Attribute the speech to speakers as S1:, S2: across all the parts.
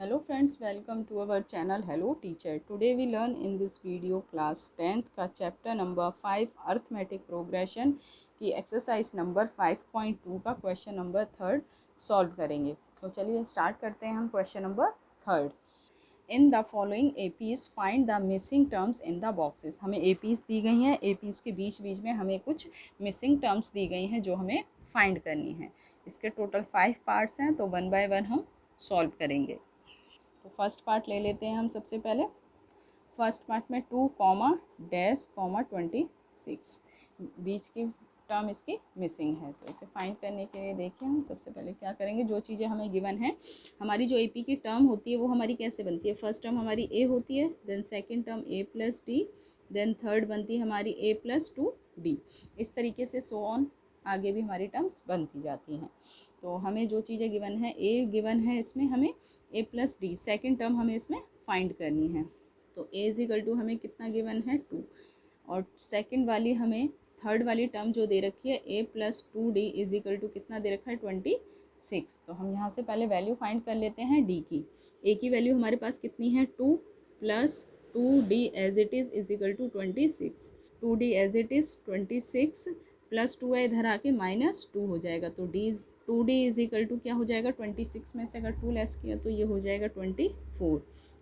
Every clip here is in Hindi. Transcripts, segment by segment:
S1: Hello friends, welcome to our channel Hello Teacher. Today we learn in this video class 10th का चैप्टर नंबर 5 अर्थमेटिक प्रोग्रेशन की एक्सरसाइज नंबर 5.2 का क्वेश्चन नंबर 3 सॉल्व करेंगे। तो चलिए स्टार्ट करते हैं हम question number 3। In the following APs find the missing terms in the boxes. हमें एपीज दी गई हैं, एपीज के बीच बीच में हमें कुछ मिसिंग टर्म्स दी गई हैं जो हमें फाइंड करनी है। इसके टोटल 5 पार्ट्स हैं, तो वन बाय वन हम सॉल्व करेंगे। तो फर्स्ट पार्ट ले लेते हैं हम सबसे पहले। फर्स्ट पार्ट में 2 कॉमा डैश कॉमा 26 बीच की टर्म इसकी मिसिंग है। तो इसे फाइंड करने के लिए देखिए हम सबसे पहले क्या करेंगे। जो चीज़ें हमें गिवन है, हमारी जो एपी की टर्म होती है वो हमारी कैसे बनती है। फर्स्ट टर्म हमारी ए होती है, देन सेकंड टर्म ए प्लस डी, देन थर्ड बनती है हमारी ए प्लस 2d। इस तरीके से सो ऑन आगे भी हमारी टर्म्स बनती जाती हैं। तो हमें जो चीज़ें गिवन है, ए गिवन है, इसमें हमें ए प्लस डी सेकेंड टर्म हमें इसमें फाइंड करनी है। तो ए इज इक्वल टू हमें कितना गिवन है 2, और सेकेंड वाली हमें थर्ड वाली टर्म जो दे रखी है A plus 2d is equal to कितना दे रखा है 26। तो हम यहाँ से पहले वैल्यू फाइंड कर लेते हैं डी की। ए की वैल्यू हमारे पास कितनी है 2 plus 2d as it is equal to 26। 2d as it is 26 plus 2 है, इधर आके -2 हो जाएगा। तो D 2d is equal to क्या हो जाएगा 26 में से अगर 2 लेस किया तो ये हो जाएगा 24।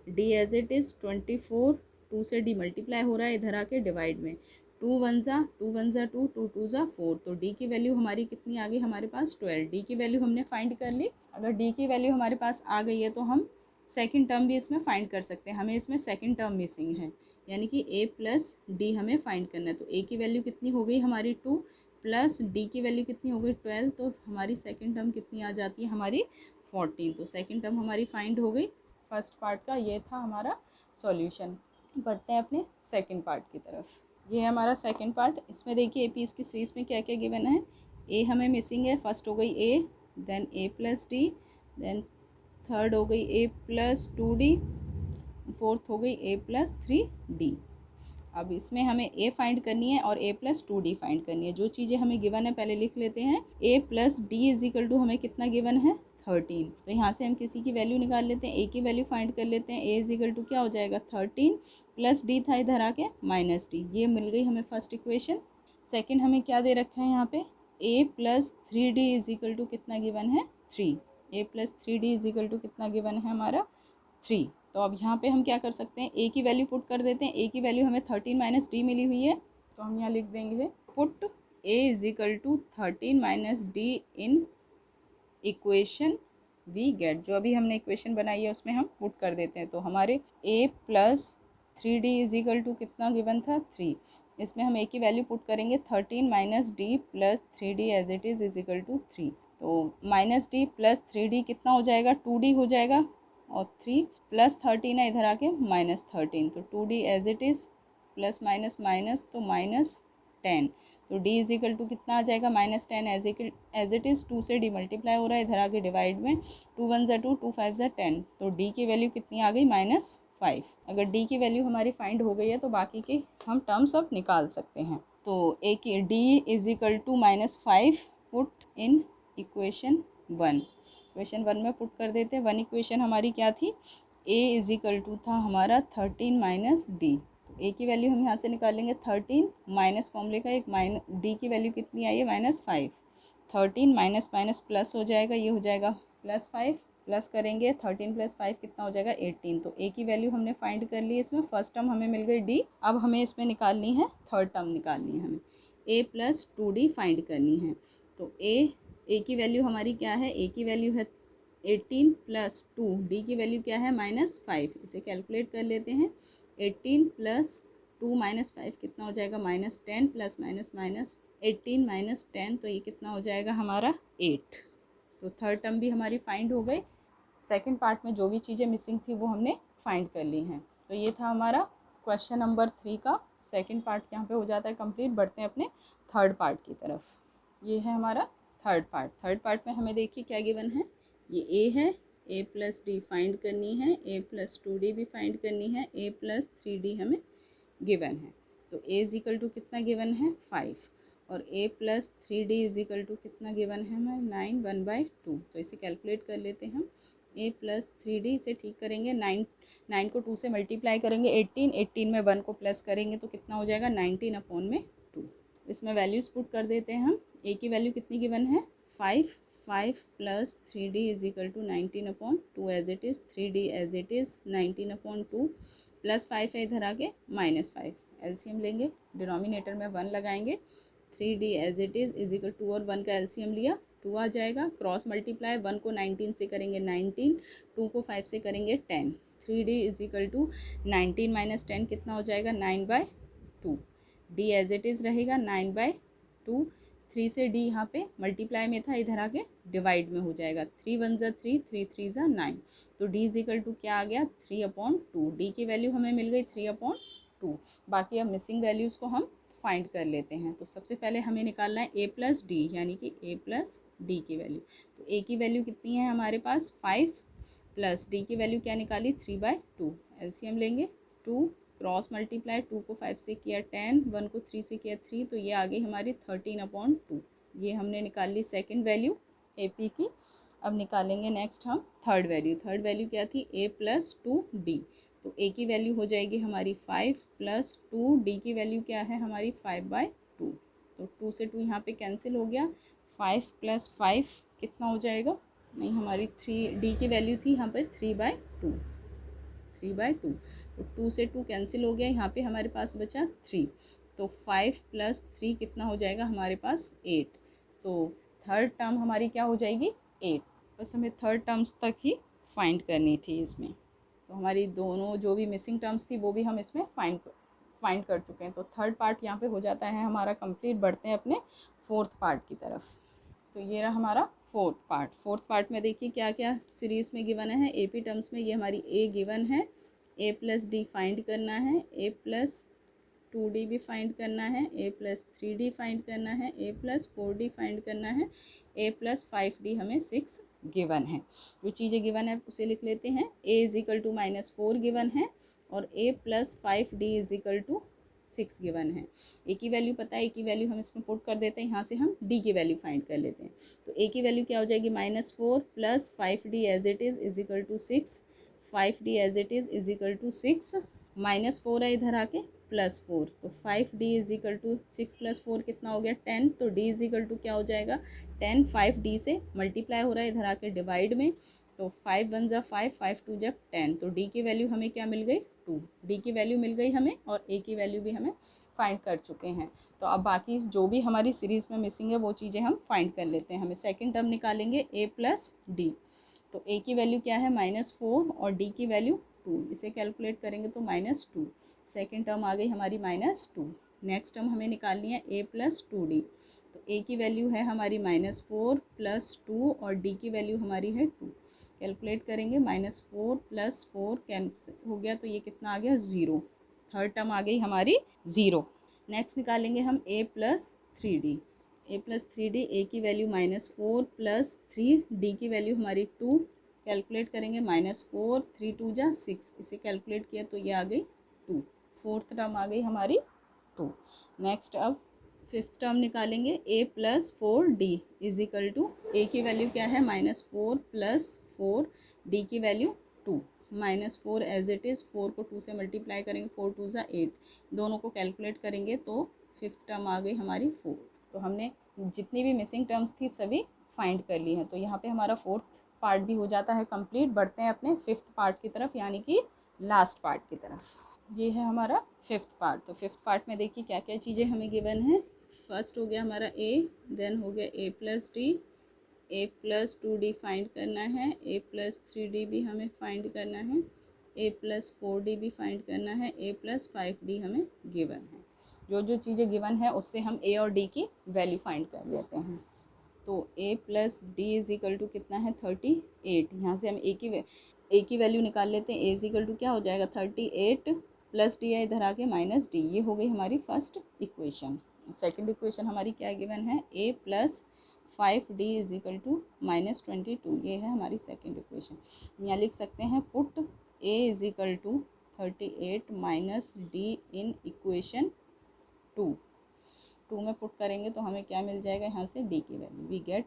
S1: d एज इट इज़ 24, 2 से d मल्टीप्लाई हो रहा है, इधर आके डिवाइड में 2 1 ज़ा 2 1 ज़ा 2, 2 2 ज़ा 4। तो d की वैल्यू हमारी कितनी आ गई हमारे पास 12। d की वैल्यू हमने फाइंड कर ली। अगर d की वैल्यू हमारे पास आ गई है तो हम सेकेंड टर्म भी इसमें फाइंड कर सकते हैं। हमें इसमें सेकेंड टर्म मिसिंग है, यानी कि a प्लस डी हमें फाइंड करना है। तो a की वैल्यू कितनी हो गई हमारी 2 प्लस डी की वैल्यू कितनी हो गई 12। तो हमारी सेकेंड टर्म कितनी आ जाती है हमारी 14। तो सेकेंड टर्म हमारी फाइंड हो गई। फर्स्ट पार्ट का ये था हमारा सॉल्यूशन। बढ़ते हैं अपने सेकेंड पार्ट की तरफ। ये है हमारा सेकेंड पार्ट। इसमें देखिए ए पी इसकी सीरीज में क्या क्या गिवन है। ए हमें मिसिंग है, फर्स्ट हो गई ए, देन ए प्लस डी, देन थर्ड हो गई ए प्लस 2d, फोर्थ हो गई ए प्लस 3d। अब इसमें हमें a फाइंड करनी है और a प्लस 2d फाइंड करनी है। जो चीज़ें हमें गिवन है पहले लिख लेते हैं। a plus D is equal to हमें कितना गिवन है 13। तो यहाँ से हम किसी की वैल्यू निकाल लेते हैं, a की वैल्यू फाइंड कर लेते हैं। a इज इक्वल टू क्या हो जाएगा 13 प्लस d था इधर आके -d। ये मिल गई हमें फर्स्ट इक्वेशन। सेकेंड हमें क्या दे रखा है यहाँ पे, a plus 3d is equal to कितना गिवन है 3। a plus 3d is equal to कितना गिवन है हमारा 3। तो अब यहाँ पे हम क्या कर सकते हैं, ए की वैल्यू पुट कर देते हैं। ए की वैल्यू हमें 13 माइनस डी मिली हुई है, तो हम यहाँ लिख देंगे put A is equal to 13 minus D in equation we get. जो अभी हमने इक्वेशन बनाई है उसमें हम पुट कर देते हैं। तो हमारे A plus 3d is equal to कितना गिवन था 3। इसमें हम ए की वैल्यू पुट करेंगे 13 minus D plus 3d as it is equal to 3। तो -d प्लस 3d कितना हो जाएगा 2d हो जाएगा, और 3 प्लस 13 है इधर आके -13। तो 2d as it is plus minus minus तो -10। तो d इज इक्वल टू कितना आ जाएगा -10 एज इट इज़ 2 से d मल्टीप्लाई हो रहा है, इधर आके डिवाइड में 2 1 ज़ा 2, 2 5 ज़ा 10। तो d की वैल्यू कितनी आ गई -5। अगर d की वैल्यू हमारी फाइंड हो गई है तो बाकी के हम टर्म्स अब निकाल सकते हैं। तो a की d is equal to -5 put in equation 1। Equation 1 में पुट कर देते हैं। वन इक्वेशन हमारी क्या थी, a इज इक्वल टू था हमारा 13 माइनस डी। तो a की वैल्यू हम यहाँ से निकालेंगे 13 माइनस फॉर्मूले का एक d की वैल्यू कितनी आई है -5। 13 माइनस माइनस प्लस हो जाएगा, ये हो जाएगा +5, प्लस करेंगे 13 प्लस 5 कितना हो जाएगा 18। तो a की वैल्यू हमने फाइंड कर ली। इसमें फर्स्ट टर्म हमें मिल गई d। अब हमें इसमें निकालनी है थर्ड टर्म निकालनी है, हमें a प्लस 2d फाइंड करनी है। तो a की वैल्यू हमारी क्या है, a की वैल्यू है 18 प्लस 2, d की वैल्यू क्या है -5। इसे कैलकुलेट कर लेते हैं। 18 प्लस 2 -5 कितना हो जाएगा -10 प्लस माइनस माइनस 18 माइनस 10, तो ये कितना हो जाएगा हमारा 8। तो थर्ड टर्म भी हमारी फाइंड हो गई। सेकंड पार्ट में जो भी चीज़ें मिसिंग थी वो हमने फाइंड कर ली हैं। तो ये था हमारा क्वेश्चन नंबर 3 का सेकंड पार्ट, यहाँ पे हो जाता है कंप्लीट। बढ़ते हैं अपने थर्ड पार्ट की तरफ। ये है हमारा थर्ड पार्ट। थर्ड पार्ट में हमें देखिए क्या गिवन है, ये a है, a प्लस डी फाइंड करनी है, a प्लस 2d भी फाइंड करनी है, a प्लस 3d हमें गिवन है। तो a इज इक्वल टू कितना गिवन है 5, और a plus 3d is equal to कितना गिवन है हमें 9 1/2। तो इसे कैलकुलेट कर लेते हैं हम। ए प्लस 3d, इसे ठीक करेंगे। 9 को 2 से मल्टीप्लाई करेंगे 18 में 1 को प्लस करेंगे तो कितना हो जाएगा 19 अपॉन में 2। इसमें वैल्यूज़ पुट कर देते हैं हम। ए की वैल्यू कितनी गिवन है 5 plus 3d is equal to 19 upon 2 as it is, 3d as it is 19 upon 2 plus 5 है इधर आके -5। एलसीएम लेंगे, डिनोमिनेटर में 1 लगाएंगे। 3d as it is equal 2 और 1 का एलसीएम लिया 2 आ जाएगा। क्रॉस मल्टीप्लाई 1 को 19 से करेंगे 19, 2 को 5 से करेंगे 10। 3d is equal to 19 minus 10 कितना हो जाएगा 9/2। d एज इट इज़ रहेगा 9/2। 3 से d यहाँ पे मल्टीप्लाई में था, इधर आके डिवाइड में हो जाएगा। 3 1 ज़ा 3, 3 3 ज़ा 9। तो d इज इक्वल टू क्या आ गया 3/2। d की वैल्यू हमें मिल गई 3/2। बाकी अब मिसिंग वैल्यूज़ को हम फाइंड कर लेते हैं। तो सबसे पहले हमें निकालना है a प्लस डी, यानी कि a प्लस डी की वैल्यू। तो a की वैल्यू कितनी है हमारे पास 5 प्लस डी की वैल्यू क्या निकाली 3/2। एलसीएम लेंगे 2 क्रॉस मल्टीप्लाई 2 को 5 से किया 10, 1 को 3 से किया 3, तो ये आ गई हमारी 13/2। ये हमने निकाल ली सेकेंड वैल्यू ए पी की। अब निकालेंगे नेक्स्ट हम थर्ड वैल्यू। थर्ड वैल्यू क्या थी a प्लस 2d। तो a की वैल्यू हो जाएगी हमारी 5 प्लस 2, डी की वैल्यू क्या है हमारी 5/2। तो 2 से 2 यहाँ पे कैंसिल हो गया। 5 प्लस 5 कितना हो जाएगा, नहीं हमारी 3, डी की वैल्यू थी यहाँ पर 3/2। तो 2 से 2 कैंसिल हो गया, यहाँ पे हमारे पास बचा 3। तो 5 प्लस 3 कितना हो जाएगा हमारे पास 8। तो थर्ड टर्म हमारी क्या हो जाएगी 8। बस हमें थर्ड टर्म्स तक ही फाइंड करनी थी इसमें। तो हमारी दोनों जो भी मिसिंग टर्म्स थी वो भी हम इसमें फाइंड कर चुके हैं। तो थर्ड पार्ट यहाँ पे हो जाता है हमारा कंप्लीट। बढ़ते हैं अपने फोर्थ पार्ट की तरफ। तो ये रहा हमारा फोर्थ पार्ट। फोर्थ पार्ट में देखिए क्या क्या सीरीज़ में गिवन है। एपी टर्म्स में ये हमारी ए गिवन है, ए प्लस डी फाइंड करना है, ए प्लस 2d भी फाइंड करना है, ए प्लस 3d फाइंड करना है, ए प्लस 4d फाइंड करना है, ए प्लस 5d हमें 6 गिवन है। जो चीज़ें गिवन है उसे लिख लेते हैं। a is equal to -4 given है और a plus 5d is equal to 6 given है। a की वैल्यू पता है, a की वैल्यू हम इसमें पुट कर देते हैं। यहाँ से हम d की वैल्यू फाइंड कर लेते हैं। तो a की वैल्यू क्या हो जाएगी -4 plus 5d as it is equal to 6। 5d as it is equal to 6, -4 है इधर आके +4। तो 5d इज इक्वल टू 6 + 4 कितना हो गया 10। तो d इज इक्वल टू क्या हो जाएगा 10। 5d से मल्टीप्लाई हो रहा है इधर आके डिवाइड में। तो 5 1 ज़ा 5, 5 2 ज़ा 10। तो d की वैल्यू हमें क्या मिल गई 2। d की वैल्यू मिल गई हमें और a की वैल्यू भी हमें फाइंड कर चुके हैं। तो अब बाकी जो भी हमारी सीरीज़ में मिसिंग है वो चीज़ें हम फाइंड कर लेते हैं। हमें सेकेंड टर्म निकालेंगे a प्लस डी। तो a की वैल्यू क्या है -4 और d की वैल्यू 2। इसे कैलकुलेट करेंगे तो -2। सेकेंड टर्म आ गई हमारी -2। नेक्स्ट टर्म हमें निकालनी है a प्लस 2d। तो a की वैल्यू है हमारी -4 + 2 और d की वैल्यू हमारी है 2। कैलकुलेट करेंगे -4 + 4 कैंसिल हो गया तो ये कितना आ गया 0। थर्ड टर्म आ गई हमारी 0। नेक्स्ट निकालेंगे हम a plus 3d। a plus 3d, a की वैल्यू -4 + 3, d की वैल्यू हमारी 2। कैलकुलेट करेंगे -4 3 2 ज़ा 6, इसे कैलकुलेट किया तो ये आ गई 2। फोर्थ टर्म आ गई हमारी 2। नेक्स्ट अब फिफ्थ टर्म निकालेंगे a प्लस 4d is equal to, a की वैल्यू क्या है -4 + 4, d की वैल्यू 2। -4 एज इट इज़, 4 को 2 से मल्टीप्लाई करेंगे 4 2 ज़ा 8, दोनों को कैलकुलेट करेंगे तो फिफ्थ टर्म आ गई हमारी 4। तो हमने जितनी भी मिसिंग टर्म्स थी सभी फाइंड कर ली हैं। तो यहाँ पे हमारा फोर्थ पार्ट भी हो जाता है कंप्लीट। बढ़ते हैं अपने फिफ्थ पार्ट की तरफ, यानी कि लास्ट पार्ट की तरफ। ये है हमारा फिफ्थ पार्ट। तो फिफ्थ पार्ट में देखिए क्या क्या चीज़ें हमें गिवन है। फर्स्ट हो गया हमारा a, देन हो गया a plus D, a plus 2d find करना है, a प्लस 3d भी हमें फाइंड करना है, a प्लस 4d भी फाइंड करना है, a प्लस 5d हमें गिवन है। जो जो चीज़ें गिवन है उससे हम a और d की वैल्यू फाइंड कर लेते हैं। तो a plus D is equal to कितना है 38। यहाँ से हम a की वैल्यू निकाल लेते हैं। a इज इक्वल टू क्या हो जाएगा 38 प्लस डी है इधर आके -d। ये हो गई हमारी फर्स्ट इक्वेशन। सेकंड इक्वेशन हमारी क्या गिवन है a plus 5d is equal to -22। ये है हमारी सेकंड इक्वेशन। यहाँ लिख सकते हैं put a is equal to 38 minus D in equation 2 में पुट करेंगे तो हमें क्या मिल जाएगा यहाँ से d की वैल्यू वी गेट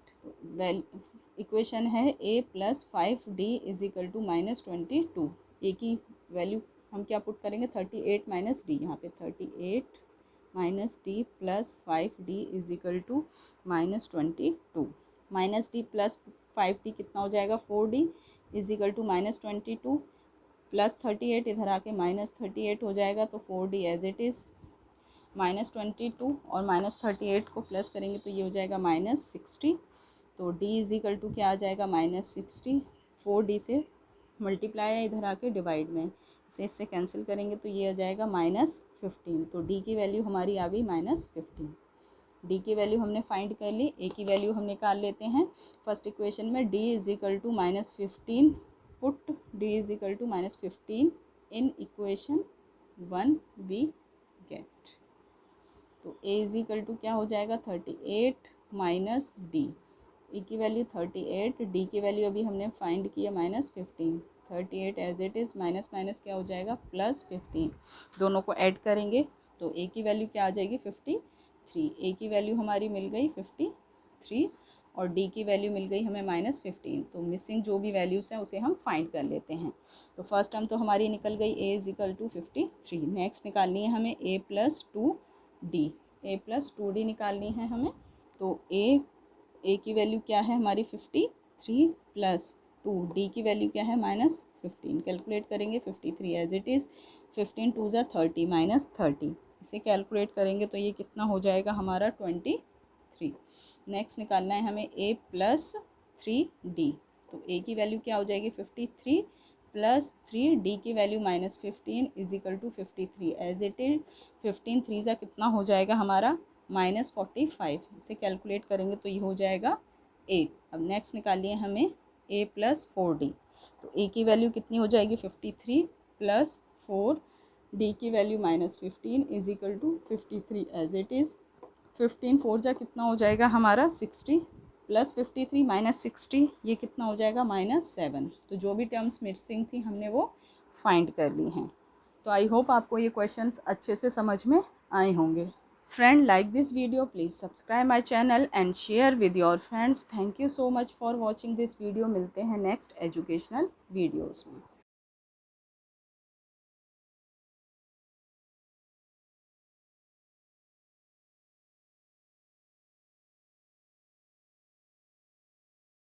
S1: इक्वेशन है a plus 5d is equal to -22। A की वैल्यू हम क्या पुट करेंगे, 38 माइनस डी, यहाँ पे 38 minus D plus 5d is equal to -22। Minus D plus 5d कितना हो जाएगा, 4d is equal to -22 plus 38, इधर आके -38 हो जाएगा, तो 4d एज इट इज़, -22 और -38 को प्लस करेंगे तो ये हो जाएगा -60। तो d इज इक्वल टू क्या आ जाएगा, -60। 4d से मल्टीप्लाई है, इधर आके डिवाइड में, इसे इससे कैंसिल करेंगे तो ये आ जाएगा -15। तो d की वैल्यू हमारी आ गई -15। d की वैल्यू हमने फाइंड कर ली, a की वैल्यू हम निकाल लेते हैं फर्स्ट इक्वेशन में। d is equal to -15, put d is equal to -15 in equation 1 we get. तो a इज इक्वल टू क्या हो जाएगा, 38 माइनस डी, e की वैल्यू 38, d की वैल्यू अभी हमने फाइंड किया -15, 38 as it is, minus minus क्या हो जाएगा +15, दोनों को ऐड करेंगे तो a की वैल्यू क्या आ जाएगी 53। a की वैल्यू हमारी मिल गई 53 और d की वैल्यू मिल गई हमें -15। तो मिसिंग जो भी वैल्यूज़ हैं उसे हम फाइंड कर लेते हैं। तो फर्स्ट टर्म तो हमारी निकल गई a is equal to 53। Next निकालनी है हमें a plus 2d, a plus 2d निकालनी है हमें। तो a की वैल्यू क्या है हमारी 53 प्लस 2, d की वैल्यू क्या है -15। कैलकुलेट करेंगे 53 एज इट इज़, 15 2 ज़ा 30 -30, इसे कैलकुलेट करेंगे तो ये कितना हो जाएगा हमारा 23। नेक्स्ट निकालना है हमें a प्लस 3d। तो a की वैल्यू क्या हो जाएगी 53 प्लस 3, d की value -15 is equal to 53 as it is. 15 3 ज़ा कितना हो जाएगा हमारा -45, इसे कैलकुलेट करेंगे तो ये हो जाएगा 8। अब नेक्स्ट निकालिए हमें a प्लस 4d। तो a की वैल्यू कितनी हो जाएगी 53 प्लस 4, d की value -15 is equal to 53 as it is. 15 4 जा कितना हो जाएगा हमारा 60 प्लस 53 -60, ये कितना हो जाएगा -7। तो जो भी टर्म्स मिसिंग थी हमने वो फाइंड कर ली हैं। तो आई होप आपको ये क्वेश्चंस अच्छे से समझ में आए होंगे। Friend, like this video, please subscribe my channel and share with your friends. Thank you so much for watching this video। मिलते हैं नेक्स्ट एजुकेशनल वीडियोज़ में।